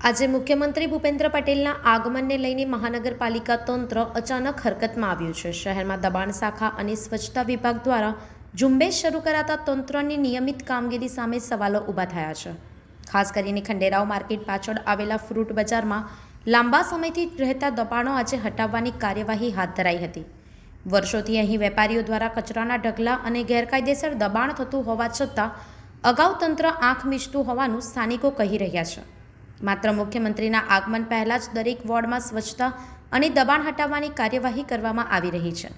આજે મુખ્યમંત્રી ભૂપેન્દ્ર પટેલના આગમનને લઈને મહાનગરપાલિકા તંત્ર અચાનક હરકતમાં આવ્યું છે। શહેરમાં દબાણ શાખા અને સ્વચ્છતા વિભાગ દ્વારા ઝુંબેશ શરૂ કરાતા તંત્રની નિયમિત કામગીરી સામે સવાલો ઊભા થયા છે। ખાસ કરીને ખંડેરાવ માર્કેટ પાછળ આવેલા ફ્રૂટ બજારમાં લાંબા સમયથી રહેતા દબાણો આજે હટાવવાની કાર્યવાહી હાથ ધરાઈ હતી। વર્ષોથી અહીં વેપારીઓ દ્વારા કચરાના ઢગલા અને ગેરકાયદેસર દબાણ થતું હોવા છતાં અગાઉ તંત્ર આંખ મીચતું હોવાનું સ્થાનિકો કહી રહ્યા છે। માત્ર મુખ્યમંત્રીના આગમન પહેલાં જ દરેક વોર્ડમાં સ્વચ્છતા અને દબાણ હટાવવાની કાર્યવાહી કરવામાં આવી રહી છે,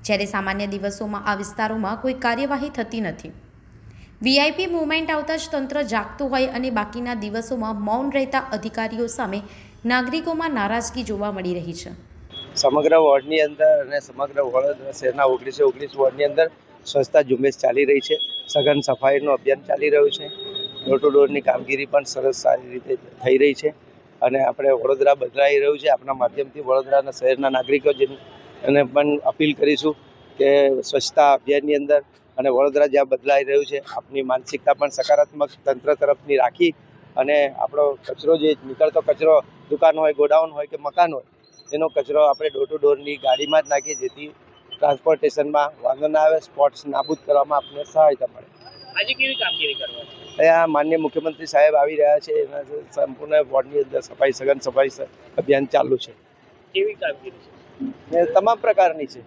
જ્યારે સામાન્ય દિવસોમાં આ વિસ્તારોમાં કોઈ કાર્યવાહી થતી નથી। વીઆઈપી મૂવમેન્ટ આવતા જ તંત્ર જાગતું હોય અને બાકીના દિવસોમાં મૌન રહેતા અધિકારીઓ સામે નાગરિકોમાં નારાજગી જોવા મળી રહી છે। સમગ્ર વોર્ડની અંદર અને સમગ્ર વડોદરા શહેરના 19 વોર્ડની અંદર સ્વચ્છતા ઝુંબેશ ચાલી રહી છે। સઘન સફાઈનું અભિયાન ચાલી રહ્યું છે। ડોર ટુ ડોરની કામગીરી પણ સરસ સારી રીતે થઈ રહી છે અને આપણે વડોદરા બદલાઈ રહ્યું છે। આપણા માધ્યમથી વડોદરાના શહેરના નાગરિકો અને પણ અપીલ કરીશું કે સ્વચ્છતા અભિયાનની અંદર અને વડોદરા જ્યાં બદલાઈ રહ્યું છે, આપની માનસિકતા પણ સકારાત્મક તંત્ર તરફની રાખી અને આપણો કચરો જે નીકળતો કચરો દુકાન હોય, ગોડાઉન હોય કે મકાન હોય, એનો કચરો આપણે ડોર ટુ ડોરની ગાડીમાં જ નાખીએ, જેથી ટ્રાન્સપોર્ટેશનમાં વાંધો ના આવે, સ્પોટ્સ નાબૂદ કરવામાં આપણને સહાયતા મળે। આજે કેવી કામગીરી કરવાની? અહીંયા માનનીય મુખ્યમંત્રી સાહેબ આવી રહ્યા છે, એના સંપૂર્ણ વોર્ડની અંદર સઘન સફાઈ અભિયાન ચાલુ છે। કેવી કામગીરી છે? ને તમામ પ્રકારની છે,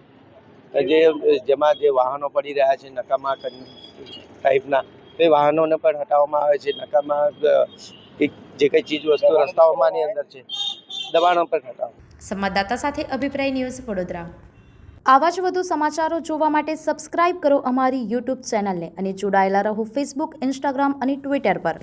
જેમાં જે વાહનો પડી રહ્યા છે નકામા ટાઈપના, તે વાહનોને પણ હટાવવામાં આવે છે। નકામા જે કંઈ ચીજ વસ્તુ રસ્તાઓમાંની અંદર છે, દબાણો પણ હટાવો। સંવાદદાતા સાથે અભિપ્રાય ન્યૂઝ, વડોદરા। આવા જ વધુ સમાચારો જોવા માટે સબસ્ક્રાઇબ કરો અમારી યુટ્યુબ ચેનલને અને જોડાયેલા રહો ફેસબુક, ઇન્સ્ટાગ્રામ અને ટ્વિટર પર।